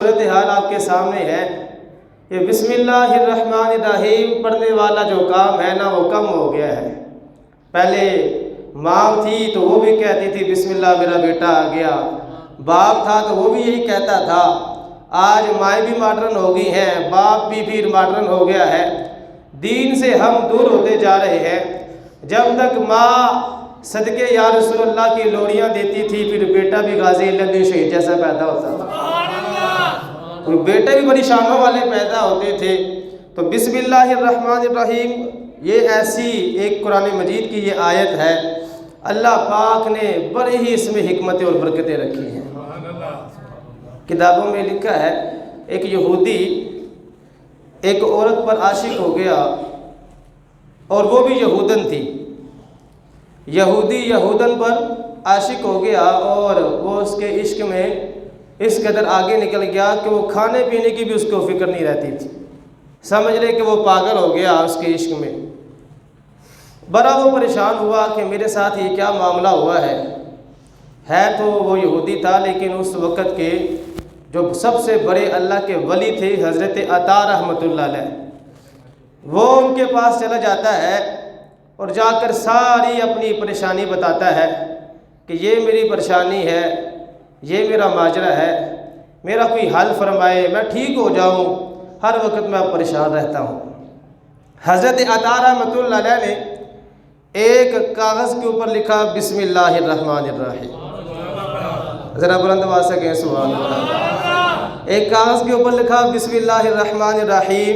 صورتحال آپ کے سامنے ہے کہ بسم اللہ الرحمن الرحیم پڑھنے والا جو کام ہے نا وہ کم ہو گیا ہے۔ پہلے ماں تھی تو وہ بھی کہتی تھی بسم اللہ میرا بیٹا آ گیا، باپ تھا تو وہ بھی یہی کہتا تھا۔ آج مائیں بھی ماڈرن ہو گئی ہیں، باپ بھی پھر ماڈرن ہو گیا ہے، دین سے ہم دور ہوتے جا رہے ہیں۔ جب تک ماں صدقے یا رسول اللہ کی لوڑیاں دیتی تھی پھر بیٹا بھی غازی الدین شہید جیسا پیدا ہوتا تھا، بیٹے بھی بڑی شانوں والے پیدا ہوتے تھے۔ تو بسم اللہ الرحمن الرحیم یہ ایسی ایک قرآن مجید کی یہ آیت ہے، اللہ پاک نے بڑے ہی اس میں حکمتیں اور برکتیں رکھی ہیں۔ کتابوں میں لکھا ہے ایک یہودی ایک عورت پر عاشق ہو گیا اور وہ بھی یہودن تھی۔ یہودی یہودن پر عاشق ہو گیا اور وہ اس کے عشق میں اس قدر آگے نکل گیا کہ وہ کھانے پینے کی بھی اس کو فکر نہیں رہتی تھی، سمجھ لے کہ وہ پاگل ہو گیا اس کے عشق میں۔ بڑا وہ پریشان ہوا کہ میرے ساتھ یہ کیا معاملہ ہوا ہے تو وہ یہودی تھا، لیکن اس وقت کے جو سب سے بڑے اللہ کے ولی تھے حضرت عطا رحمۃ اللہ علیہ، وہ ان کے پاس چلا جاتا ہے اور جا کر ساری اپنی پریشانی بتاتا ہے کہ یہ میری پریشانی ہے، یہ میرا ماجرا ہے، میرا کوئی حل فرمائے، میں ٹھیک ہو جاؤں، ہر وقت میں پریشان رہتا ہوں۔ حضرت عطا رحمۃ اللہ علیہ نے ایک کاغذ کے اوپر لکھا بسم اللہ الرحمن الرحیم، ذرا بلند آواز سے کہیں سبحان اللہ۔ ایک کاغذ کے اوپر لکھا بسم اللہ الرحمن الرحیم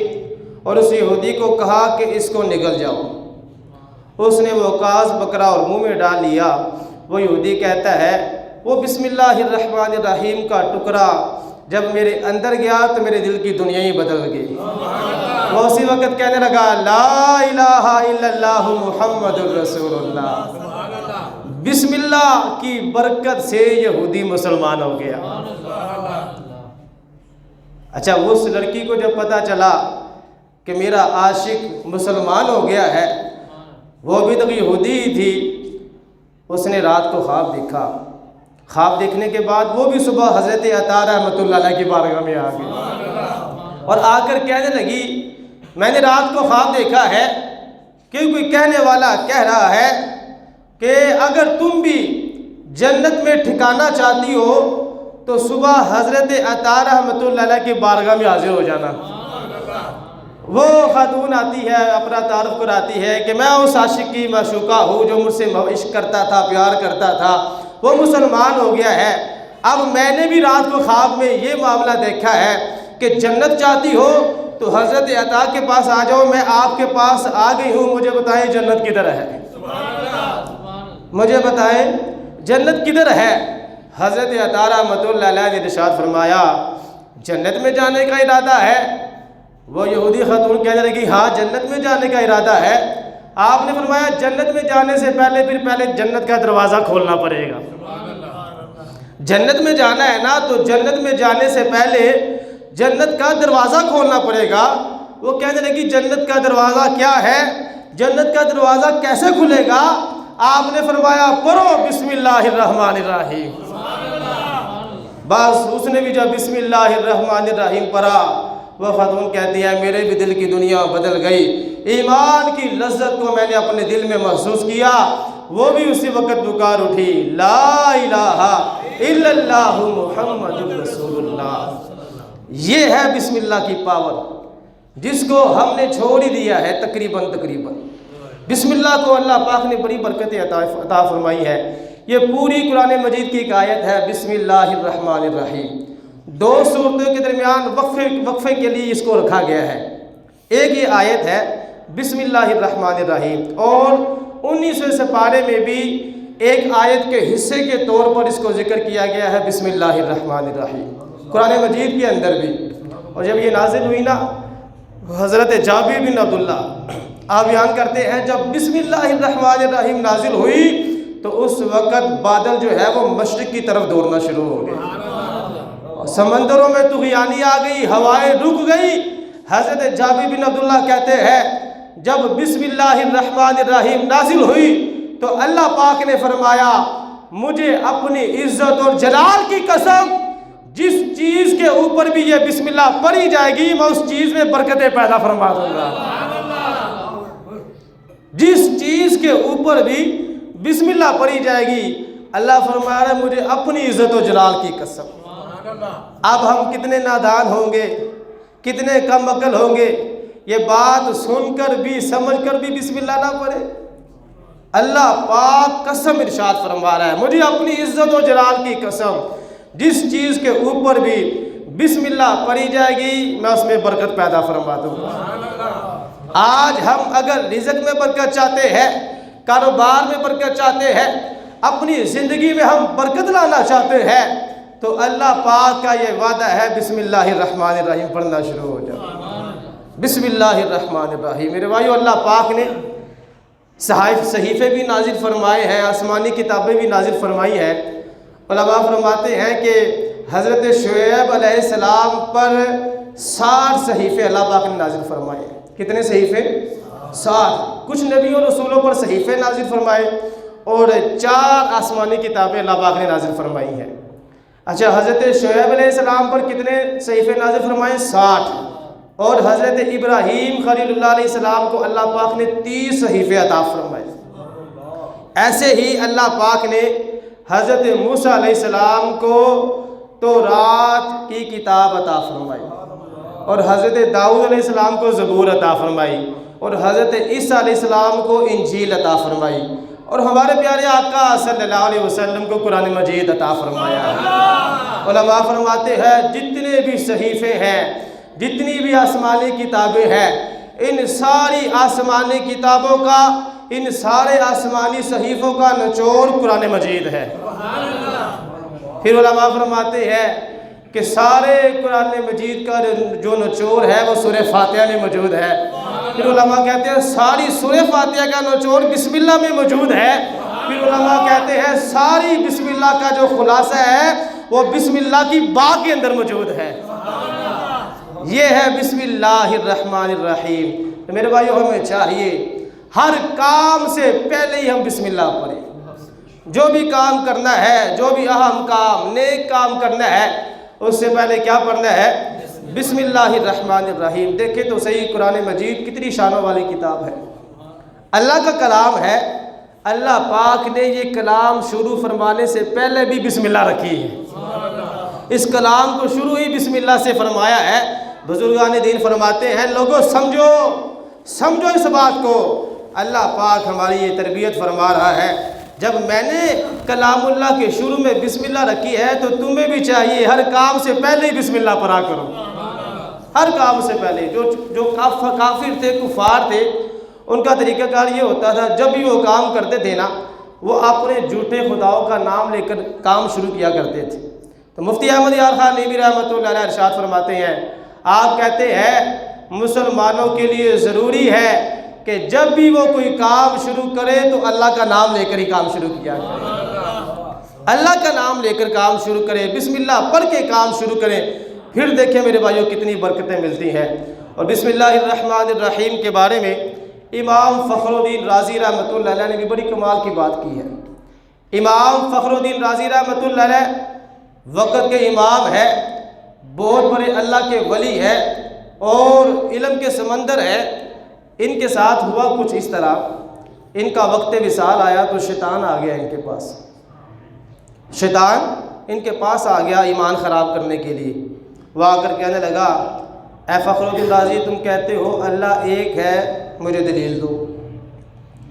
اور اس یہودی کو کہا کہ اس کو نگل جاؤ۔ اس نے وہ کاغذ پکڑا اور منہ میں ڈال لیا۔ وہ یہودی کہتا ہے وہ بسم اللہ الرحمن الرحیم کا ٹکڑا جب میرے اندر گیا تو میرے دل کی دنیا ہی بدل گئی۔ وہ اسی وقت کہنے لگا لا الہ الا اللہ محمد الرسول اللہ۔ بسم اللہ کی برکت سے یہودی مسلمان ہو گیا۔ اچھا، اس لڑکی کو جب پتا چلا کہ میرا عاشق مسلمان ہو گیا ہے، وہ بھی تو یہودی ہی تھی، اس نے رات کو خواب دیکھا۔ خواب دیکھنے کے بعد وہ بھی صبح حضرت عطا رحمۃ اللہ علیہ کی بارگاہ میں آ گئی اور آ کر کہنے لگی میں نے رات کو خواب دیکھا ہے کہ کوئی کہنے والا کہہ رہا ہے کہ اگر تم بھی جنت میں ٹھکانا چاہتی ہو تو صبح حضرت عطا رحمۃ اللہ علیہ کی بارگاہ میں حاضر ہو جانا۔ وہ خاتون آتی ہے، اپنا تعارف کراتی ہے کہ میں اس عاشق کی معشوقہ ہوں جو مجھ سے عشق کرتا تھا، پیار کرتا تھا، وہ مسلمان ہو گیا ہے۔ اب میں نے بھی رات کو خواب میں یہ معاملہ دیکھا ہے کہ جنت چاہتی ہو تو حضرت عطا کے پاس آ جاؤ، میں آپ کے پاس آ گئی ہوں، مجھے بتائیں جنت کدھر ہے، مجھے بتائیں جنت کدھر ہے۔ حضرت عطا رحمۃ اللہ علیہ نے ارشاد فرمایا جنت میں جانے کا ارادہ ہے؟ وہ یہودی خاتون کہنے لگی ہاں جنت میں جانے کا ارادہ ہے۔ آپ نے فرمایا جنت میں جانے سے پہلے جنت کا دروازہ کھولنا پڑے گا۔ جنت میں جانا ہے نا تو جنت میں جانے سے پہلے جنت کا دروازہ کھولنا پڑے گا۔ وہ کہنے لگی جنت کا دروازہ کیا ہے، جنت کا دروازہ کیسے کھلے گا؟ آپ نے فرمایا پڑھو بسم اللہ الرحمن الرحیم۔ بس اس نے بھی جب بسم اللہ الرحمن الرحیم پڑھا، وہ خاتون کہتی ہے میرے بھی دل کی دنیا بدل گئی، ایمان کی لذت کو میں نے اپنے دل میں محسوس کیا۔ وہ بھی اسی وقت پکار اٹھی لا الہ الا اللہ محمد الرسول اللہ۔ یہ ہے بسم اللہ کی پاور جس کو ہم نے چھوڑ ہی دیا ہے تقریباً۔ بسم اللہ کو اللہ پاک نے بڑی برکتیں عطا فرمائی ہے۔ یہ پوری قرآن مجید کی ایک آیت ہے بسم اللہ الرحمن الرحیم۔ دو صورتوں کے درمیان وقفے کے لیے اس کو رکھا گیا ہے۔ ایک یہ آیت ہے بسم اللہ الرحمن الرحیم اور 19ویں سپارے میں بھی ایک آیت کے حصے کے طور پر اس کو ذکر کیا گیا ہے بسم اللہ الرحمن الرحیم قرآن مجید کے اندر بھی۔ اور جب یہ نازل ہوئی نا، حضرت جابر بن عبداللہ آپ بیان کرتے ہیں جب بسم اللہ الرحمن الرحیم نازل ہوئی تو اس وقت بادل جو ہے وہ مشرق کی طرف دوڑنا شروع ہو گئے، سمندروں میں طغیانی آ گئی، ہوائیں رک گئی۔ حضرت جابر بن عبداللہ کہتے ہیں جب بسم اللہ الرحمن الرحیم نازل ہوئی تو اللہ پاک نے فرمایا مجھے اپنی عزت اور جلال کی قسم جس چیز کے اوپر بھی یہ بسم اللہ پڑھی جائے گی میں اس چیز میں برکتیں پیدا فرما دوں گا۔ جس چیز کے اوپر بھی بسم اللہ پڑھی جائے گی، اللہ فرما رہا ہے مجھے اپنی عزت و جلال کی قسم۔ اب ہم کتنے نادان ہوں گے، کتنے کم عقل ہوں گے، یہ بات سن کر بھی سمجھ کر بھی بسم اللہ نہ پڑھے۔ اللہ پاک قسم ارشاد فرما رہا ہے مجھے اپنی عزت و جلال کی قسم، جس چیز کے اوپر بھی بسم اللہ پڑھی جائے گی میں اس میں برکت پیدا فرما دوں گا۔ آج ہم اگر رزق میں برکت چاہتے ہیں، کاروبار میں برکت چاہتے ہیں، اپنی زندگی میں ہم برکت لانا چاہتے ہیں، تو اللہ پاک کا یہ وعدہ ہے بسم اللہ الرحمن الرحیم پڑھنا شروع ہو جائے۔ بسم اللہ الرحمن الرحیم۔ میرے بھائیو، اللہ پاک نے صحیفے بھی نازل فرمائے ہیں، آسمانی کتابیں بھی نازل فرمائی ہیں۔ علماء فرماتے ہیں کہ حضرت شعیب علیہ السلام پر 60 صحیفے اللہ پاک نے نازل فرمائے ہیں۔ کتنے صحیفے؟ 60۔ کچھ نبیوں رسولوں پر صحیفے نازل فرمائے اور 4 آسمانی کتابیں اللہ پاک نے نازل فرمائی ہیں۔ اچھا، حضرت شعیب علیہ السلام پر کتنے صحیفے نازل فرمائے؟ 60۔ اور حضرت ابراہیم خلیل اللہ علیہ السلام کو اللہ پاک نے 30 صحیفے عطا فرمائے۔ ایسے ہی اللہ پاک نے حضرت موسیٰ علیہ السلام کو تورات کی کتاب عطا فرمائی، اور حضرت داؤد علیہ السلام کو زبور عطا فرمائی، اور حضرت عیسیٰ علیہ السلام کو انجیل عطا فرمائی، اور ہمارے پیارے آقا صلی اللہ علیہ وسلم کو قرآن مجید عطا فرمایا۔ علماء فرماتے ہیں جتنے بھی صحیفے ہیں، جتنی بھی آسمانی کتابیں ہیں، ان ساری آسمانی کتابوں کا، ان سارے آسمانی صحیفوں کا نچوڑ قرآن مجید ہے۔ پھر علماء فرماتے ہیں کہ سارے قرآن مجید کا جو نچوڑ ہے وہ سورہ فاتحہ میں موجود ہے۔ پھر علماء کہتے ہیں ساری سورہ فاتحہ کا نچوڑ بسم اللہ میں موجود ہے۔ پھر علماء کہتے ہیں ساری بسم اللہ کا جو خلاصہ ہے وہ بسم اللہ کی با کے اندر موجود ہے۔ یہ ہے بسم اللہ الرحمن الرحیم۔ تو میرے بھائیو، ہمیں چاہیے ہر کام سے پہلے ہی ہم بسم اللہ پڑھیں۔ جو بھی کام کرنا ہے، جو بھی اہم کام، نیک کام کرنا ہے، اس سے پہلے کیا پڑھنا ہے؟ بسم اللہ الرحمن الرحیم۔ دیکھیں تو صحیح، قرآن مجید کتنی شانوں والی کتاب ہے، اللہ کا کلام ہے۔ اللہ پاک نے یہ کلام شروع فرمانے سے پہلے بھی بسم اللہ رکھی ہے۔ اس کلام کو شروع ہی بسم اللہ سے فرمایا ہے۔ بزرگان دین فرماتے ہیں لوگوں سمجھو اس بات کو، اللہ پاک ہماری یہ تربیت فرما رہا ہے۔ جب میں نے کلام اللہ کے شروع میں بسم اللہ رکھی ہے تو تمہیں بھی چاہیے ہر کام سے پہلے ہی بسم اللہ پڑھا کرو۔ ہر کام سے پہلے جو کافر تھے، کفار تھے، ان کا طریقہ کار یہ ہوتا تھا جب بھی وہ کام کرتے تھے نا، وہ اپنے جھوٹے خداؤں کا نام لے کر کام شروع کیا کرتے تھے۔ تو مفتی احمد یار خان نیمی رحمۃ اللہ علیہ ارشاد فرماتے ہیں، آپ کہتے ہیں مسلمانوں کے لیے ضروری ہے کہ جب بھی وہ کوئی کام شروع کرے تو اللہ کا نام لے کر ہی کام شروع کیا کرے۔ اللہ کا نام لے کر کام شروع کرے، بسم اللہ پڑھ کے کام شروع کریں، پھر دیکھیں میرے بھائیوں کتنی برکتیں ملتی ہیں۔ اور بسم اللہ الرحمن الرحیم کے بارے میں امام فخر الدین رازی رحمۃ اللہ علیہ نے بھی بڑی کمال کی بات کی ہے۔ امام فخر الدین رازی رحمۃ اللہ علیہ وقت کے امام ہے، بہت بڑے اللہ کے ولی ہے اور علم کے سمندر ہے۔ ان کے ساتھ ہوا کچھ اس طرح، ان کا وقت وصال آیا تو شیطان آ گیا ان کے پاس۔ شیطان ان کے پاس آ گیا ایمان خراب کرنے کے لیے۔ وہ آ کر کہنے لگا، اے فخر الدین رازی تم کہتے ہو اللہ ایک ہے، مجھے دلیل دو،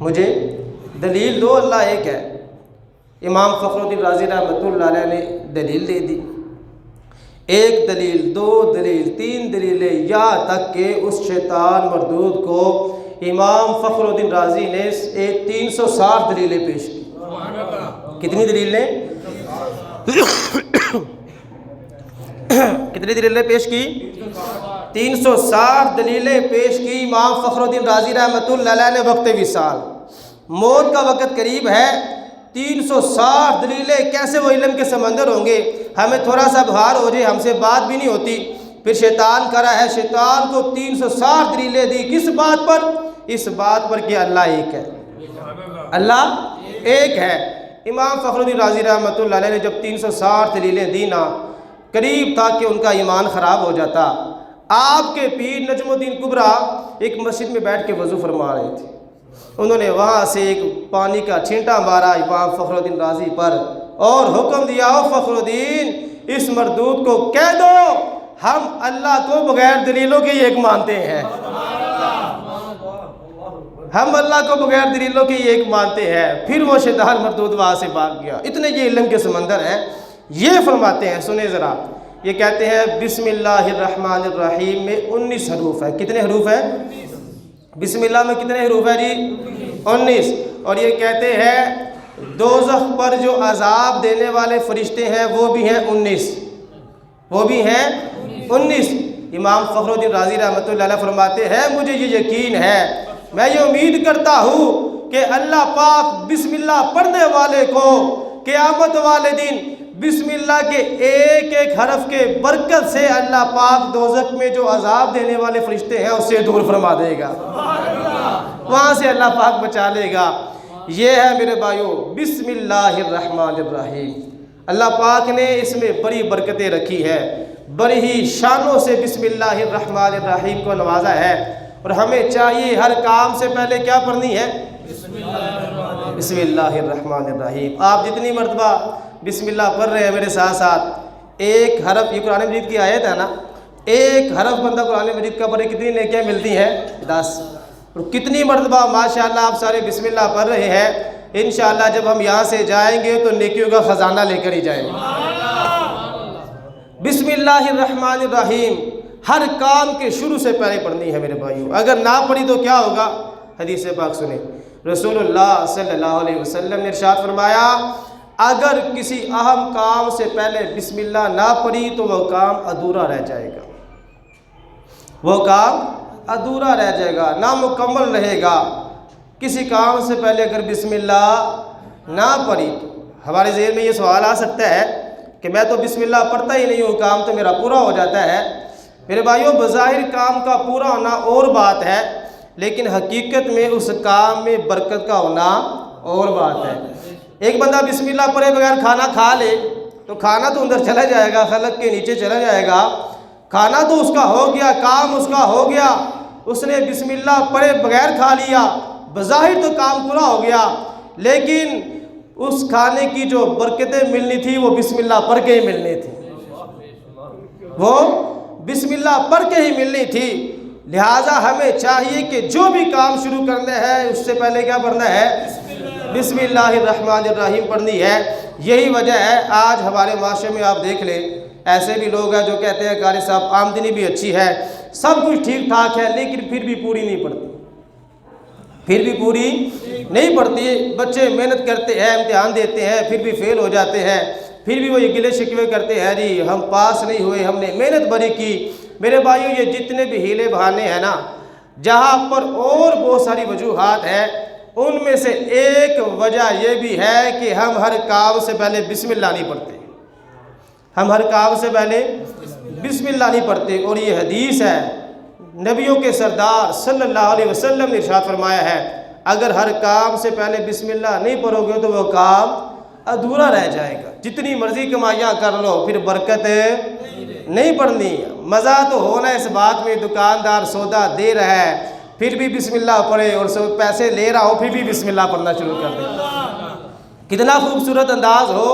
مجھے دلیل دو اللہ ایک ہے۔ امام فخر الدین رازی رحمۃ اللہ علیہ نے دلیل دے دی، ایک دلیل، دو دلیل، 3 دلیلیں، یہاں تک کہ اس شیطان مردود کو امام فخر الدین رازی نے 360 دلیلیں پیش کی۔ کتنی دلیلیں؟ کتنی دلیلیں پیش کی؟ 360 دلیلیں پیش کی امام فخر الدین رازی رحمۃ اللہ علیہ نے وقت وصال۔ موت کا وقت قریب ہے، 360 دلیلیں، کیسے وہ علم کے سمندر ہوں گے؟ ہمیں تھوڑا سا بہار ہو جائے ہم سے بات بھی نہیں ہوتی۔ پھر شیطان کرا ہے، شیطان کو 360 دلیلیں دی، کس بات پر؟ اس بات پر کہ اللہ ایک ہے، اللہ ایک ہے۔ امام فخر الدین رازی رحمۃ اللہ علیہ نے جب 360 دلیلیں دی نا قریب تھا کہ ان کا ایمان خراب ہو جاتا۔ آپ کے پیر نجم الدین کبریٰ ایک مسجد میں بیٹھ کے وضو فرما رہے تھے، انہوں نے وہاں سے ایک پانی کا چھینٹا مارا امام فخر الدین رازی پر اور حکم دیا، او فخر الدین اس مردود کو کہہ دو ہم اللہ کو بغیر دلیلوں کے ایک مانتے ہیں، ہم اللہ کو بغیر دلیلوں کے ایک مانتے ہیں۔ پھر وہ شیطان مردود وہاں سے بھاگ گیا۔ اتنے یہ علم کے سمندر ہیں۔ یہ فرماتے ہیں، سنیں ذرا، یہ کہتے ہیں بسم اللہ الرحمن الرحیم میں 19 حروف ہے۔ کتنے حروف ہیں؟ بسم اللہ میں کتنے حروف ہیں جی؟ 19۔ اور یہ کہتے ہیں دوزخ پر جو عذاب دینے والے فرشتے ہیں وہ بھی ہیں 19، وہ بھی ہیں 19۔ امام فخر الدین رازی رحمۃ اللہ علیہ فرماتے ہیں مجھے یہ یقین ہے، میں یہ امید کرتا ہوں کہ اللہ پاک بسم اللہ پڑھنے والے کو قیامت والے دن بسم اللہ کے ایک ایک حرف کے برکت سے اللہ پاک دوزخ میں جو عذاب دینے والے فرشتے ہیں اس سے دور فرما دے گا، وہاں سے اللہ پاک بچا لے گا۔ یہ ہے میرے بھائیو بسم اللہ الرحمن الرحیم۔ اللہ پاک نے اس میں بڑی برکتیں رکھی ہے، بڑی ہی شانوں سے بسم اللہ الرحمن الرحیم کو نوازا ہے، اور ہمیں چاہیے ہر کام سے پہلے کیا پڑھنی ہے؟ بسم اللہ الرحمن الرحیم۔ آپ جتنی مرتبہ بسم اللہ پڑھ رہے ہیں میرے ساتھ ساتھ، ایک حرف، یہ قرآن مجید کی آیت ہے نا، ایک حرف بندہ قرآن مجید کا پڑھے کتنی نیکیاں ملتی ہیں؟ 10۔ اور کتنی مرتبہ ماشاءاللہ آپ سارے بسم اللہ پڑھ رہے ہیں، انشاءاللہ جب ہم یہاں سے جائیں گے تو نیکیوں کا خزانہ لے کر ہی جائیں گے۔ بسم اللہ الرحمن الرحیم ہر کام کے شروع سے پہلے پڑھنی ہے میرے بھائیوں، اگر نہ پڑھی تو کیا ہوگا؟ حدیث پاک سنیں، رسول اللہ صلی اللہ علیہ وسلم نے ارشاد فرمایا اگر کسی اہم کام سے پہلے بسم اللہ نہ پڑھی تو وہ کام ادھورا رہ جائے گا، وہ کام ادھورا رہ جائے گا، نامکمل رہے گا۔ کسی کام سے پہلے اگر بسم اللہ نہ پڑھی تو ہمارے ذہن میں یہ سوال آ سکتا ہے کہ میں تو بسم اللہ پڑھتا ہی نہیں ہوں، کام تو میرا پورا ہو جاتا ہے۔ میرے بھائیوں بظاہر کام کا پورا ہونا اور بات ہے، لیکن حقیقت میں اس کام میں برکت کا ہونا اور بات ہے۔ ایک بندہ بسم اللہ پڑھے بغیر کھانا کھا لے تو کھانا تو اندر چلا جائے گا، خلق کے نیچے چلا جائے گا، کھانا تو اس کا ہو گیا، کام اس کا ہو گیا، اس نے بسم اللہ پڑھے بغیر کھا لیا، بظاہر تو کام پورا ہو گیا، لیکن اس کھانے کی جو برکتیں ملنی تھی وہ بسم اللہ پڑھ کے ہی ملنی تھی، وہ بسم اللہ پڑھ کے ہی ملنی تھی۔ لہٰذا ہمیں چاہیے کہ جو بھی کام شروع کرنا ہے اس سے پہلے کیا پڑھنا ہے؟ بسم اللہ الرحمن الرحیم پڑھنی ہے۔ یہی وجہ ہے آج ہمارے معاشرے میں آپ دیکھ لیں ایسے بھی لوگ ہیں جو کہتے ہیں قاری صاحب آمدنی بھی اچھی ہے، سب کچھ ٹھیک ٹھاک ہے، لیکن پھر بھی پوری نہیں پڑتی، پھر بھی پوری نہیں پڑتی۔ بچے محنت کرتے ہیں، امتحان دیتے ہیں، پھر بھی فیل ہو جاتے ہیں، پھر بھی وہ یہ گلے شکوے کرتے ہیں جی ہم پاس نہیں ہوئے، ہم نے محنت بڑی کی۔ میرے بھائیوں یہ جتنے بھی ہیلے بہانے ہیں نا، جہاں پر اور بہت ساری وجوہات ہیں، ان میں سے ایک وجہ یہ بھی ہے کہ ہم ہر کام سے پہلے بسم اللہ نہیں پڑھتے، ہم ہر کام سے پہلے بسم اللہ نہیں پڑھتے۔ اور یہ حدیث ہے، نبیوں کے سردار صلی اللہ علیہ وسلم نے ارشاد فرمایا ہے اگر ہر کام سے پہلے بسم اللہ نہیں پڑھو گے تو وہ کام ادھورا رہ جائے گا، جتنی مرضی کمائیاں کر لو پھر برکت نہیں پڑھنی۔ مزہ تو ہونا اس بات میں دکاندار سودا دے رہا ہے پھر بھی بسم اللہ پڑھے، اور سب پیسے لے رہا ہو پھر بھی بسم اللہ پڑھنا شروع کر دے۔ کتنا خوبصورت انداز ہو،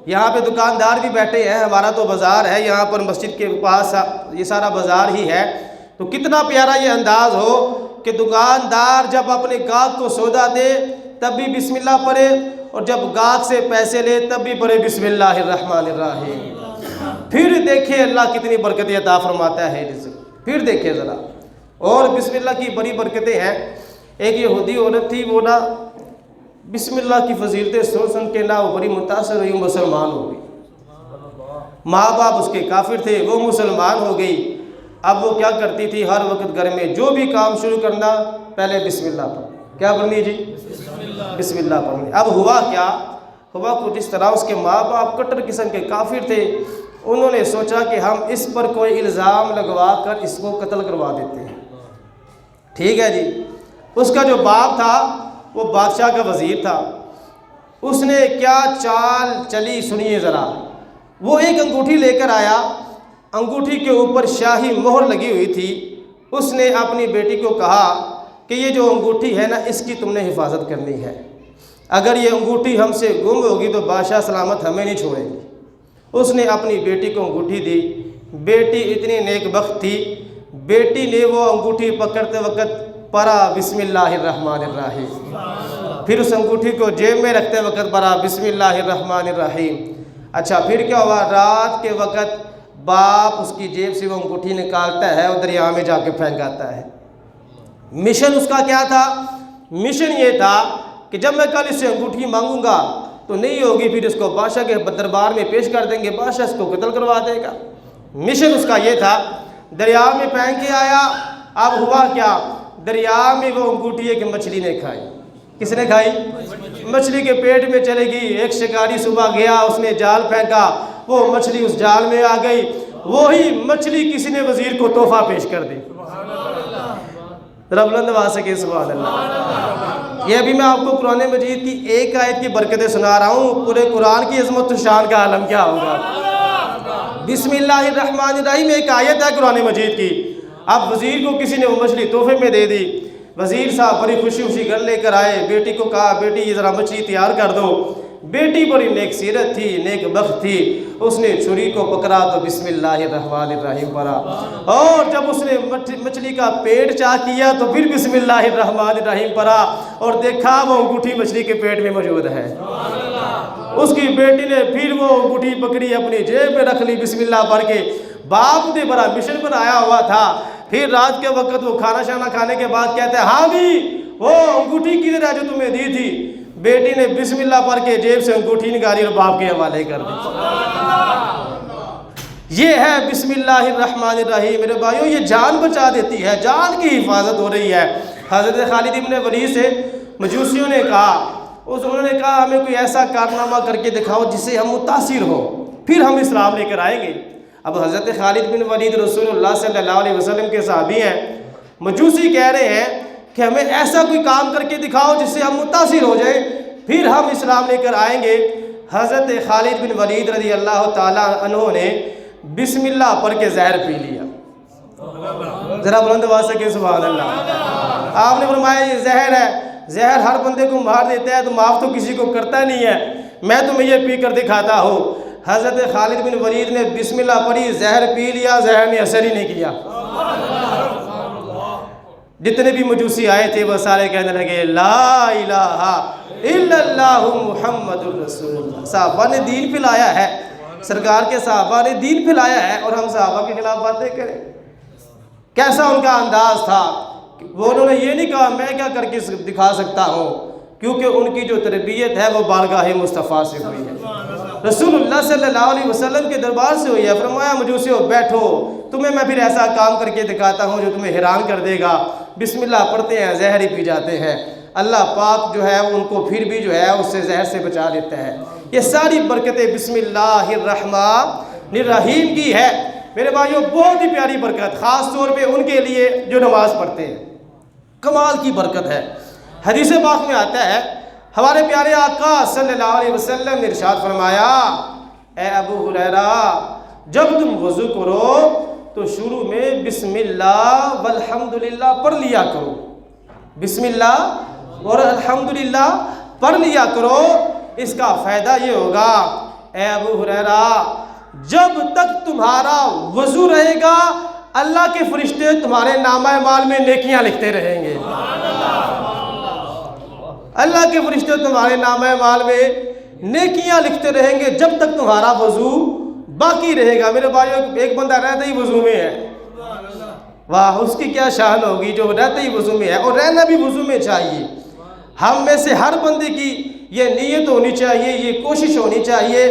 یہاں پہ دکاندار بھی بیٹھے ہیں، ہمارا تو بازار ہے یہاں پر مسجد کے پاس، یہ سارا بازار ہی ہے، تو کتنا پیارا یہ انداز ہو کہ دکاندار جب اپنے گاہک کو سودا دے تب بھی بسم اللہ پڑھے، اور جب گاہک سے پیسے لے تب بھی پڑھے بسم اللہ الرحمن الرحیم۔ پھر دیکھیں اللہ کتنی برکتیں عطا فرماتا ہے رزق، پھر دیکھیں ذرا۔ اور بسم اللہ کی بڑی برکتیں ہیں۔ ایک یہودی عورت تھی، وہ نا بسم اللہ کی فضیلتیں سن کے نا وہ بڑی متاثر ہوئی، مسلمان ہو گئی۔ ماں باپ اس کے کافر تھے، وہ مسلمان ہو گئی۔ اب وہ کیا کرتی تھی، ہر وقت گھر میں جو بھی کام شروع کرنا پہلے بسم اللہ پڑھنا۔ کیا پڑھنی جی؟ بسم اللہ پڑھنی۔ اب ہوا کیا؟ ہوا کچھ اس طرح، اس کے ماں باپ کٹر قسم کے کافر تھے، انہوں نے سوچا کہ ہم اس پر کوئی الزام لگوا کر اس کو قتل کروا دیتے ہیں۔ ٹھیک ہے جی۔ اس کا جو باپ تھا وہ بادشاہ کا وزیر تھا، اس نے کیا چال چلی سنیے ذرا۔ وہ ایک انگوٹھی لے کر آیا، انگوٹھی کے اوپر شاہی مہر لگی ہوئی تھی۔ اس نے اپنی بیٹی کو کہا کہ یہ جو انگوٹھی ہے نا، اس کی تم نے حفاظت کرنی ہے، اگر یہ انگوٹھی ہم سے گم ہوگی تو بادشاہ سلامت ہمیں نہیں چھوڑے گی۔ اس نے اپنی بیٹی کو انگوٹھی دی۔ بیٹی اتنی نیک بخت تھی، بیٹی نے وہ انگوٹھی پکڑتے وقت پڑھا بسم اللہ الرحمن الرحیم، پھر اس انگوٹھی کو جیب میں رکھتے وقت پڑھا بسم اللہ الرحمن الرحیم۔ اچھا پھر کیا ہوا، رات کے وقت باپ اس کی جیب سے وہ انگوٹھی نکالتا ہے اور دریا میں جا کے پھینک آتا ہے۔ مشن اس کا کیا تھا؟ مشن یہ تھا کہ جب میں کل اس سے انگوٹھی مانگوں گا تو نہیں ہوگی، پھر اس کو بادشاہ کے دربار میں پیش کر دیں گے، بادشاہ اس کو قتل کروا دے گا۔ مشن اس کا یہ تھا۔ دریا میں پھینک کے آیا، اب ہوا کیا، دریا میں وہ انگوٹھی ایک مچھلی نے کھائی۔ کس نے کھائی؟ مچھلی کے پیٹ میں چلے گی۔ ایک شکاری صبح گیا، اس نے جال پھینکا، وہ مچھلی اس جال میں آ گئی، وہی مچھلی کسی نے وزیر کو تحفہ پیش کر دی۔ ذرا بلند آواز سے کہ سبحان اللہ۔ یہ ابھی میں آپ کو قرآن مجید کی ایک آیت کی برکتیں سنا رہا ہوں، پورے قرآن کی عظمت و شان کا عالم کیا ہوگا۔ بسم اللہ الرحمن الرحیم ایک آیت ہے قرآن مجید کی۔ اب وزیر کو کسی نے وہ مچھلی تحفے میں دے دی۔ وزیر صاحب بڑی خوشی خوشی گھر لے کر آئے، بیٹی کو کہا بیٹی یہ ذرا مچھلی تیار کر دو۔ بیٹی بڑی نیک سیرت تھی، نیک بخت تھی، اس نے چھری کو پکڑا تو بسم اللہ الرحمن الرحیم پڑھا، اور جب اس نے مچھلی کا پیٹ چاک کیا تو پھر بسم اللہ الرحمن الرحیم پڑھا، اور دیکھا وہ انگوٹھی مچھلی کے پیٹ میں موجود ہے۔ اس کی بیٹی نے پھر وہ انگوٹھی پکڑی، اپنی جیب میں رکھ لی بسم اللہ پڑھ کے۔ باپ نے بڑا مشن پر آیا ہوا تھا۔ پھر رات کے وقت وہ کھانا شانا کھانے کے بعد کہتے ہیں ہاں بھی وہ انگوٹھی کدھر ہے جو تمہیں دی تھی؟ بیٹی نے بسم اللہ پڑھ کے جیب سے انگوٹھی نکالی اور باپ کے حوالے کر دی۔ یہ ہے بسم اللہ الرحمن الرحیم۔ میرے بھائیوں یہ جان بچا دیتی ہے، جان کی حفاظت ہو رہی ہے۔ حضرت خالد ابن ولید سے مجوسیوں نے کہا، انہوں نے کہا ہمیں کوئی ایسا کارنامہ کر کے دکھاؤ جس سے ہم متاثر ہوں، پھر ہم اسلام لے کر آئیں گے۔ اب حضرت خالد بن ولید رسول اللہ صلی اللہ علیہ وسلم کے صحابی ہیں، مجوسی کہہ رہے ہیں کہ ہمیں ایسا کوئی کام کر کے دکھاؤ جس سے ہم متاثر ہو جائیں، پھر ہم اسلام لے کر آئیں گے۔ حضرت خالد بن ولید رضی اللہ تعالیٰ عنہ نے بسم اللہ پڑھ کے زہر پی لیا۔ ذرا بلند آواز سے کہ سبحان اللہ۔ آپ نے فرمایا یہ زہر ہے، زہر ہر بندے کو مار دیتا ہے تو معاف تو کسی کو کرتا نہیں ہے، میں تمہیں یہ پی کر دکھاتا ہوں۔ حضرت خالد بن ولید نے بسم اللہ پڑھی، زہر پی لیا، زہر نے اثر ہی نہیں کیا۔ جتنے بھی مجوسی آئے تھے وہ سارے کہنے لگے لا الہ الا اللہ محمد الرسول اللہ۔ صحابہ نے دین پھیلایا ہے، سرکار کے صحابہ نے دین پھیلایا ہے، اور ہم صحابہ کے خلاف باتیں کریں؟ کیسا ان کا انداز تھا، وہ انہوں نے یہ نہیں کہا میں کیا کر کے دکھا سکتا ہوں، کیونکہ ان کی جو تربیت ہے وہ بارگاہ مصطفیٰ سے ہوئی ہے، رسول اللہ صلی اللہ علیہ وسلم کے دربار سے ہوئی ہے۔ فرمایا مجوسیو بیٹھو، تمہیں میں پھر ایسا کام کر کے دکھاتا ہوں جو تمہیں حیران کر دے گا۔ بسم اللہ پڑھتے ہیں، زہر ہی پی جاتے ہیں، اللہ پاک جو ہے ان کو پھر بھی جو ہے اس سے زہر سے بچا لیتا ہے۔ یہ ساری برکتیں بسم اللہ الرحمن الرحیم کی ہے۔ میرے بھائیوں بہت ہی پیاری برکت، خاص طور پہ ان کے لیے جو نماز پڑھتے ہیں، کمال کی برکت ہے۔ حدیث پاک میں آتا ہے، ہمارے پیارے آقا صلی اللہ علیہ وسلم نے ارشاد فرمایا، اے ابو ہریرہ جب تم وضو کرو تو شروع میں بسم اللہ والحمدللہ پڑھ لیا کرو، بسم اللہ اور الحمدللہ پڑھ لیا کرو۔ اس کا فائدہ یہ ہوگا، اے ابو ہریرہ جب تک تمہارا وضو رہے گا اللہ کے فرشتے تمہارے نامہ اعمال میں نیکیاں لکھتے رہیں گے۔ اللہ کے فرشتے تمہارے نامہ اعمال میں نیکیاں لکھتے رہیں گے جب تک تمہارا وضو باقی رہے گا۔ میرے بھائیوں ایک بندہ رہتا ہی وضو میں ہے، واہ اس کی کیا شان ہوگی جو رہتا ہی وضو میں ہے، اور رہنا بھی وضو میں چاہیے۔ ہم میں سے ہر بندے کی یہ نیت ہونی چاہیے، یہ کوشش ہونی چاہیے،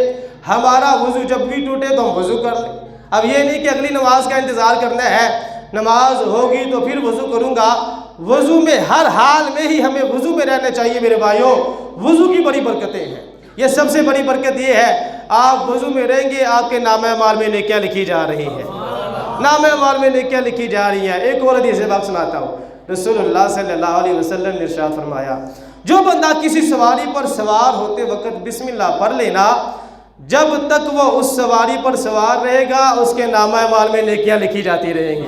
ہمارا وضو جب بھی ٹوٹے تو ہم وضو کر لیں۔ اب یہ نہیں کہ اگلی نماز کا انتظار کرنا ہے، نماز ہوگی تو پھر وضو کروں گا۔ وضو میں ہر حال میں ہی ہمیں وضو میں رہنا چاہیے۔ میرے بھائیوں وضو کی بڑی برکتیں ہیں، یہ سب سے بڑی برکت یہ ہے آپ وضو میں رہیں گے آپ کے نامہ اعمال میں نیکیاں لکھی جا رہی ہیں، نامہ اعمال میں نیکیاں لکھی جا رہی ہیں۔ ایک اور حدیث بات سناتا ہوں، رسول اللہ صلی اللہ علیہ وسلم نے ارشاد فرمایا، جو بندہ کسی سواری پر سوار ہوتے وقت بسم اللہ پڑھ لینا، جب تک وہ اس سواری پر سوار رہے گا اس کے نامہ اعمال میں نیکیاں لکھی جاتی رہیں گی۔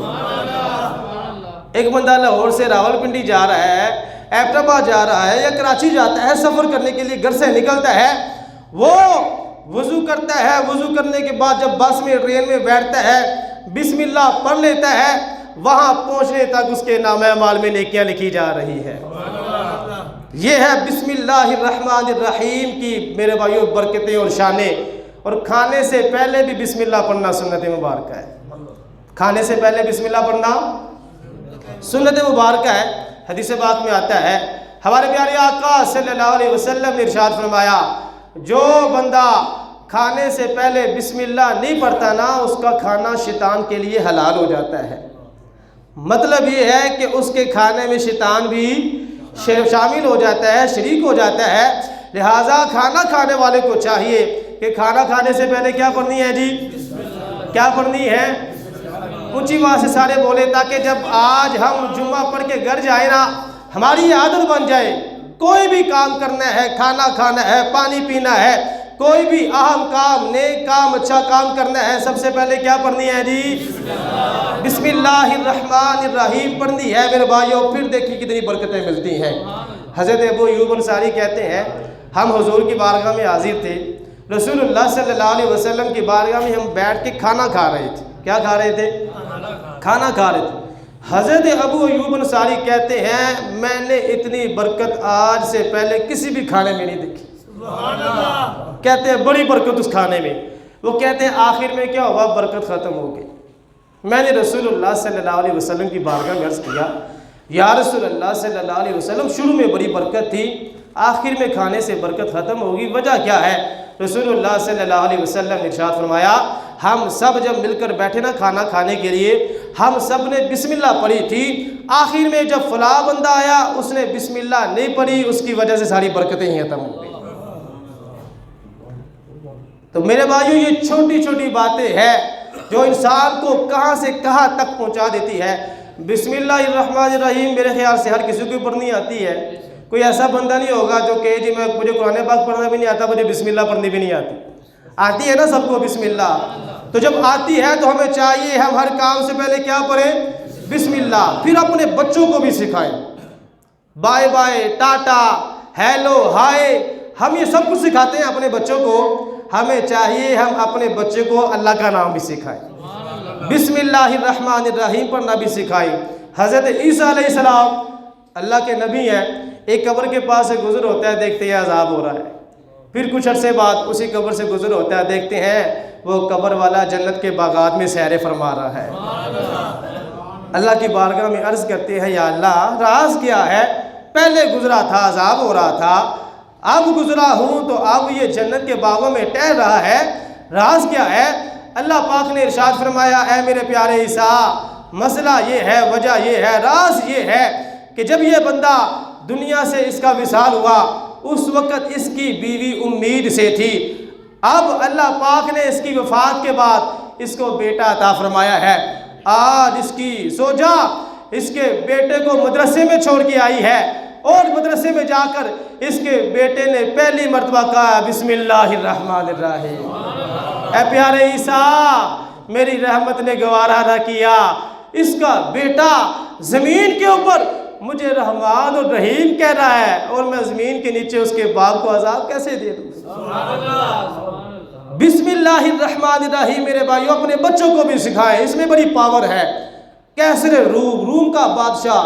ایک بندہ لاہور سے راولپنڈی جا رہا ہے، ایبٹ آباد جا رہا ہے یا کراچی جاتا ہے، سفر کرنے کے لیے گھر سے نکلتا ہے، وہ وضو کرتا ہے، وضو کرنے کے بعد جب بس میں ٹرین میں بیٹھتا ہے بسم اللہ پڑھ لیتا ہے، وہاں پہنچنے تک اس کے نامہ اعمال میں نیکیاں لکھی جا رہی ہے۔ یہ ہے بسم اللہ الرحمن الرحیم کی میرے بھائیوں برکتیں اور شانیں۔ اور کھانے سے پہلے بھی بسم اللہ پڑھنا سنت مبارکہ ہے۔ کھانے سے پہلے بسم اللہ پڑھنا سنت مبارکہ ہے۔ حدیث پاک میں آتا ہے، ہمارے پیارے آقا صلی اللہ علیہ وسلم نے ارشاد فرمایا، جو بندہ کھانے سے پہلے بسم اللہ نہیں پڑھتا نا، اس کا کھانا شیطان کے لیے حلال ہو جاتا ہے۔ مطلب یہ ہے کہ اس کے کھانے میں شیطان بھی شامل ہو جاتا ہے، شریک ہو جاتا ہے۔ لہٰذا کھانا کھانے والے کو چاہیے کہ کھانا کھانے سے پہلے کیا پڑھنی ہے جی؟ کیا پڑھنی ہے؟ اونچی آواز سے سارے بولے تاکہ جب آج ہم جمعہ پڑھ کے گھر جائیں نا، ہماری عادت بن جائے۔ کوئی بھی کام کرنا ہے، کھانا کھانا ہے، پانی پینا ہے، کوئی بھی اہم کام، نیک کام، اچھا کام کرنا ہے، سب سے پہلے کیا پڑھنی ہے جی؟ بسم اللہ الرحمن الرحیم پڑھنی ہے میرے بھائیوں۔ پھر دیکھیں کتنی برکتیں ملتی ہیں۔ حضرت ابو ایوب انصاری کہتے ہیں، ہم حضور کی بارگاہ میں حاضر تھے، رسول اللہ صلی اللہ علیہ وسلم کی بارگاہ میں ہم بیٹھ کے کھانا کھا رہے تھے۔ کیا کھا رہے تھے؟ کھانا کھا رہے تھے۔ حضرت ابو ایوب انصاری کہتے ہیں، میں نے اتنی برکت آج سے پہلے کسی بھی کھانے میں نہیں دیکھی۔ کہتے ہیں بڑی برکت اس کھانے میں۔ وہ کہتے ہیں آخر میں کیا ہوا؟ برکت ختم ہو گئی۔ میں نے رسول اللہ صلی اللہ علیہ وسلم کی بارگاہ میں عرض کیا، یا رسول اللہ صلی اللہ علیہ وسلم، شروع میں بڑی برکت تھی، آخر میں کھانے سے برکت ختم ہوگی، وجہ کیا ہے؟ رسول اللہ صلی اللہ علیہ وسلم نے ارشاد فرمایا، ہم سب جب مل کر بیٹھے نا کھانا کھانے کے لیے، ہم سب نے بسم اللہ پڑھی تھی، آخر میں جب فلاں بندہ آیا اس نے بسم اللہ نہیں پڑھی، اس کی وجہ سے ساری برکتیں ہی ختم ہو گئی۔ تو میرے بھائیوں یہ چھوٹی چھوٹی باتیں ہیں جو انسان کو کہاں سے کہاں تک پہنچا دیتی ہے۔ بسم اللہ الرحمن الرحیم میرے خیال سے ہر کسی کو پڑھنی آتی ہے۔ کوئی ایسا بندہ نہیں ہوگا جو کہ جی مجھے قرآن پاک پڑھنا بھی نہیں آتا، مجھے بسم اللہ پڑھنی بھی نہیں آتی۔ آتی ہے نا سب کو بسم اللہ؟ تو جب آتی ہے تو ہمیں چاہیے ہم ہر کام سے پہلے کیا پڑھیں؟ بسم اللہ۔ پھر اپنے بچوں کو بھی سکھائیں، بائے بائے، ٹاٹا، ہیلو، ہائے، ہم یہ سب کچھ سکھاتے ہیں اپنے بچوں کو۔ ہمیں چاہیے ہم اپنے بچے کو اللہ کا نام بھی سکھائیں، بسم اللہ الرحمن الرحیم پڑھنا بھی سکھائیں۔ حضرت عیسیٰ علیہ السلام اللہ کے نبی ہیں، ایک قبر کے پاس سے گزر ہوتا ہے، دیکھتے ہیں عذاب ہو رہا ہے۔ پھر کچھ عرصے بعد اسی قبر سے گزر ہوتا ہے، دیکھتے ہیں وہ قبر والا جنت کے باغات میں سیر فرما رہا ہے۔ اللہ کی بارگاہ میں عرض کرتے ہیں، یا اللہ راز کیا ہے؟ پہلے گزرا تھا عذاب ہو رہا تھا، اب گزرا ہوں تو اب یہ جنت کے باغوں میں ٹہل رہا ہے، راز کیا ہے؟ اللہ پاک نے ارشاد فرمایا، اے میرے پیارے عیسیٰ، مسئلہ یہ ہے، وجہ یہ ہے، راز یہ ہے کہ جب یہ بندہ دنیا سے اس کا وصال ہوا اس وقت اس کی بیوی امید سے تھی، اب اللہ پاک نے اس کی وفات کے بعد اس کو بیٹا عطا فرمایا ہے۔ آج اس کی زوجہ اس کے بیٹے کو مدرسے میں چھوڑ کے آئی ہے، اور مدرسے میں جا کر اس کے بیٹے نے پہلی مرتبہ کہا بسم اللہ الرحمن الرحیم۔ اے پیارے عیسیٰ، میری رحمت نے گوارا نہ کیا، اس کا بیٹا زمین کے اوپر مجھے رحمان اور رحیم کہہ رہا ہے، اور میں زمین کے نیچے اس کے باپ کو عذاب کیسے دے دوں؟ بسم اللہ الرحمن الرحیم میرے بھائیوں اپنے بچوں کو بھی سکھائیں، اس میں بڑی پاور ہے۔ کیسر روم کا بادشاہ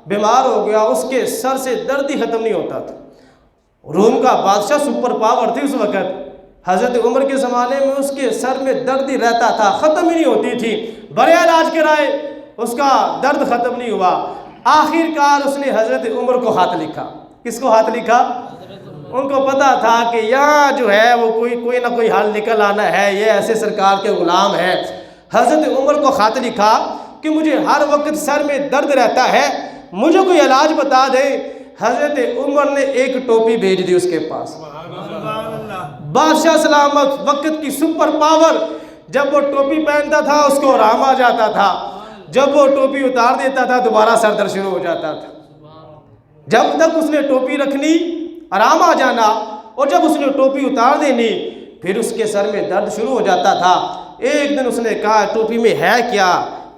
بیمار ہو گیا، اس کے سر سے درد ہی ختم نہیں ہوتا تھا۔ روم کا بادشاہ سپر پاور تھی اس وقت، حضرت عمر کے زمانے میں اس کے سر میں درد ہی رہتا تھا، ختم ہی نہیں ہوتی تھی، بڑے علاج کرائے اس کا درد ختم نہیں ہوا۔ آخر کار اس نے حضرت عمر کو خط لکھا۔ کس کو خط لکھا؟ ان کو پتا تھا کہ یہاں جو ہے وہ کوئی نہ کوئی حل نکل آنا ہے، یہ ایسے سرکار کے غلام ہے۔ حضرت عمر کو خط لکھا کہ مجھے ہر وقت سر میں درد رہتا ہے، مجھے کوئی علاج بتا دے۔ حضرت عمر نے ایک ٹوپی بھیج دی اس کے پاس، بادشاہ سلامت، وقت کی سپر پاور، جب وہ ٹوپی پہنتا تھا اس کو آرام آ جاتا تھا، جب وہ ٹوپی اتار دیتا تھا دوبارہ سر درد شروع ہو جاتا تھا۔ جب تک اس نے ٹوپی رکھنی آرام آ جانا، اور جب اس نے ٹوپی اتار دینی پھر اس کے سر میں درد شروع ہو جاتا تھا۔ ایک دن اس نے کہا ٹوپی میں ہے کیا،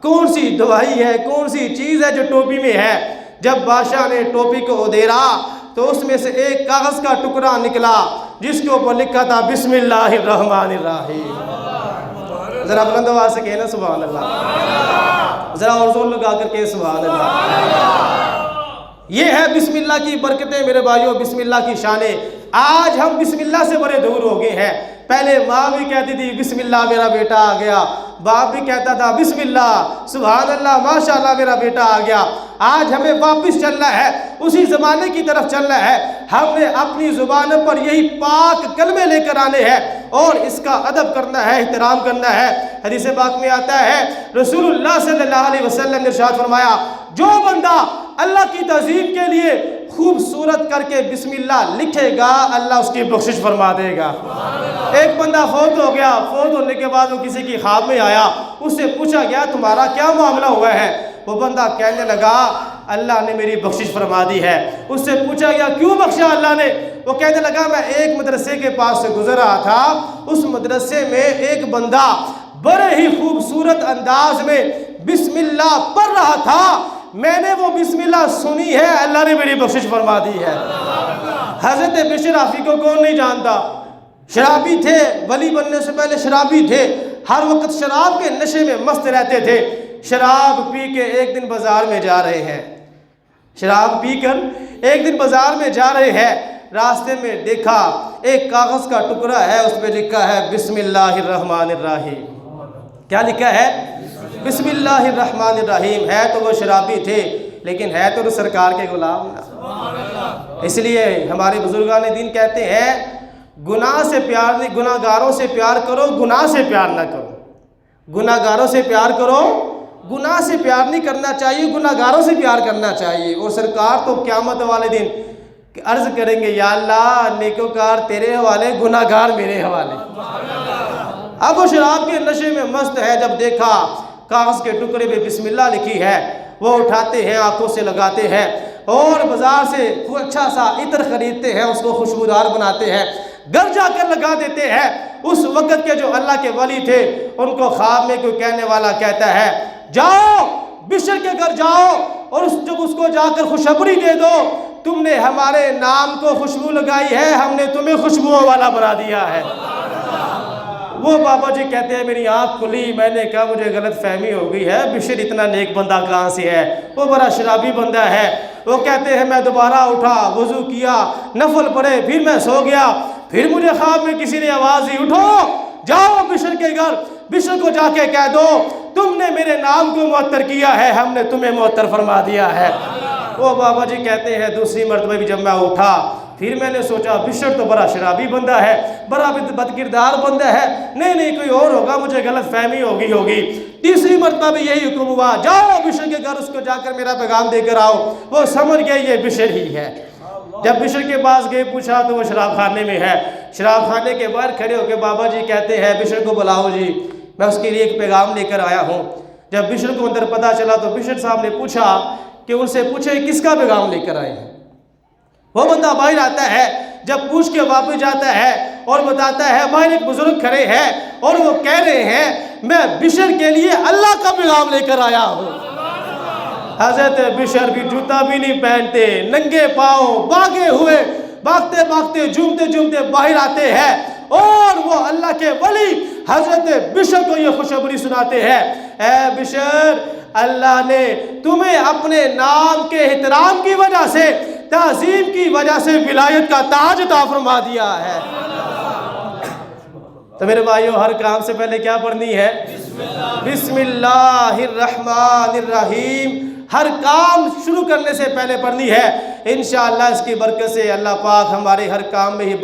کون سی دوائی ہے، کون سی چیز ہے جو ٹوپی میں ہے؟ جب بادشاہ نے ٹوپی کو ادھیرا تو اس میں سے ایک کاغذ کا ٹکڑا نکلا جس کے اوپر لکھا تھا بسم اللہ الرحمن الرحیم۔ ذرا بلند آواز سے کہنا سبحان اللہ، ذرا اور زور لگا کر کے سبحان اللہ۔ یہ ہے بسم اللہ کی برکتیں میرے بھائیوں، بسم اللہ کی شانیں۔ آج ہم بسم اللہ سے بڑے دور ہو گئے ہیں۔ پہلے ماں بھی کہتی تھی بسم اللہ میرا بیٹا آ گیا، باپ بھی کہتا تھا بسم اللہ سبحان اللہ ماشاءاللہ میرا بیٹا آ گیا۔ آج ہمیں واپس چلنا ہے، اسی زمانے کی طرف چلنا ہے۔ ہم نے اپنی زبانوں پر یہی پاک کلمے لے کر آنے ہیں اور اس کا ادب کرنا ہے، احترام کرنا ہے۔ حدیث پاک میں آتا ہے رسول اللہ صلی اللہ علیہ وسلم نے ارشاد فرمایا جو بندہ اللہ کی تعظیم کے لیے خوبصورت کر کے بسم اللہ لکھے گا اللہ اس کی بخشش فرما دے گا۔ ایک بندہ فوت ہو گیا، فوت ہونے کے بعد وہ کسی کی خواب میں آیا، اس سے پوچھا گیا تمہارا کیا معاملہ ہوا ہے؟ وہ بندہ کہنے لگا اللہ نے میری بخشش فرما دی ہے۔ اس سے پوچھا گیا کیوں بخشا اللہ نے؟ وہ کہنے لگا میں ایک مدرسے کے پاس سے گزر رہا تھا، اس مدرسے میں ایک بندہ بڑے ہی خوبصورت انداز میں بسم اللہ پڑھ رہا تھا، میں نے وہ بسم اللہ سنی ہے، اللہ نے میری بخشش فرما دی ہے۔ حضرت بشر حافی کو کون نہیں جانتا؟ شرابی تھے، ولی بننے سے پہلے شرابی تھے، ہر وقت شراب کے نشے میں مست رہتے تھے۔ شراب پی کے ایک دن بازار میں جا رہے ہیں، شراب پی کر ایک دن بازار میں جا رہے ہیں، راستے میں دیکھا ایک کاغذ کا ٹکڑا ہے، اس پہ لکھا ہے بسم اللہ الرحمن الرحیم۔ کیا لکھا ہے؟ بسم اللہ الرحمن الرحیم۔ ہے تو وہ شرابی تھے لیکن ہے تو سرکار کے غلام نا۔ اس لیے ہمارے بزرگان دین کہتے ہیں گناہ سے پیار نہیں، گناہ گاروں سے پیار کرو، گناہ سے پیار نہ کرو۔ گناہ گاروں سے پیار کرو، گناہ سے پیار نہیں کرنا چاہیے، گناہ گاروں سے پیار کرنا چاہیے۔ اور سرکار تو قیامت والے دن عرض کریں گے یا اللہ نیکوکار تیرے حوالے، گناہ گار میرے حوالے۔ اب وہ شراب کے نشے میں مست ہے، جب دیکھا کاغذ کے ٹکڑے پہ بسم اللہ لکھی ہے، وہ اٹھاتے ہیں آنکھوں سے لگاتے ہیں اور بازار سے اچھا سا عطر خریدتے ہیں، اس کو خوشبودار بناتے ہیں، گھر جا کر لگا دیتے ہیں۔ اس وقت کے جو اللہ کے ولی تھے ان کو خواب میں کوئی کہنے والا کہتا ہے جاؤ بشر کے گھر جاؤ اور جب اس کو جا کر خوشخبری دے دو تم نے ہمارے نام کو خوشبو لگائی ہے، ہم نے تمہیں خوشبوؤں والا بنا دیا ہے۔ وہ بابا جی کہتے ہیں میری آنکھ کھلی، میں نے کہا مجھے غلط فہمی ہو گئی ہے، بشر اتنا نیک بندہ کہاں سے ہے؟ وہ بڑا شرابی بندہ ہے۔ وہ کہتے ہیں میں دوبارہ اٹھا، وضو کیا، نفل پڑھے، پھر میں سو گیا، پھر مجھے خواب میں کسی نے آواز دی اٹھو جاؤ بشر کے گھر، بشر کو جا کے کہہ دو تم نے میرے نام کو معطر کیا ہے، ہم نے تمہیں معطر فرما دیا ہے۔ وہ بابا جی کہتے ہیں دوسری مرتبہ بھی جب میں اٹھا پھر میں نے سوچا بشر تو بڑا شرابی بندہ ہے، بڑا بدکردار بندہ ہے، نہیں کوئی اور ہوگا، مجھے غلط فہمی ہوگی۔ تیسری مرتبہ بھی یہی حکم ہوا جاؤ بشر کے گھر، اس کو جا کر میرا پیغام دے کر آؤ۔ وہ سمجھ گئے یہ بشر ہی ہے۔ جب بشر کے پاس گئے پوچھا تو وہ شراب خانے میں ہے، شراب خانے کے باہر کھڑے ہو کے بابا جی کہتے ہیں بشر کو بلاؤ جی، میں اس کے لیے ایک پیغام لے کر آیا ہوں۔ جب بشر کو اندر پتہ چلا تو بشر صاحب نے پوچھا کہ ان سے پوچھے کس کا پیغام لے کر آئے ہیں؟ وہ بندہ باہر آتا ہے، جب پوچھ کے واپس جاتا ہے اور بتاتا ہے باہر ایک بزرگ کھڑے ہیں اور وہ کہہ رہے ہیں میں بشر کے لیے اللہ کا پیغام لے کر آیا ہوں۔ حضرت بشر بھی جوتا بھی نہیں پہنتے، ننگے پاؤں باغے ہوئے باغتے باغتے جھومتے جھومتے باہر آتے ہیں اور وہ اللہ کے ولی حضرت بشر کو یہ خوشخبری سناتے ہیں اے بشر اللہ نے تمہیں اپنے نام کے احترام کی وجہ سے، تعظیم کی وجہ سے ولایت کا تاج عطا فرما دیا ہے۔ تو میرے بھائیوں ہر کام سے پہلے کیا پڑھنی ہے؟ بسم اللہ الرحمن الرحیم۔ ہر کام شروع کرنے سے پہلے پڑھنی ہے، انشاءاللہ اس کی برکت سے اللہ پاک ہمارے ہر کام میں ہی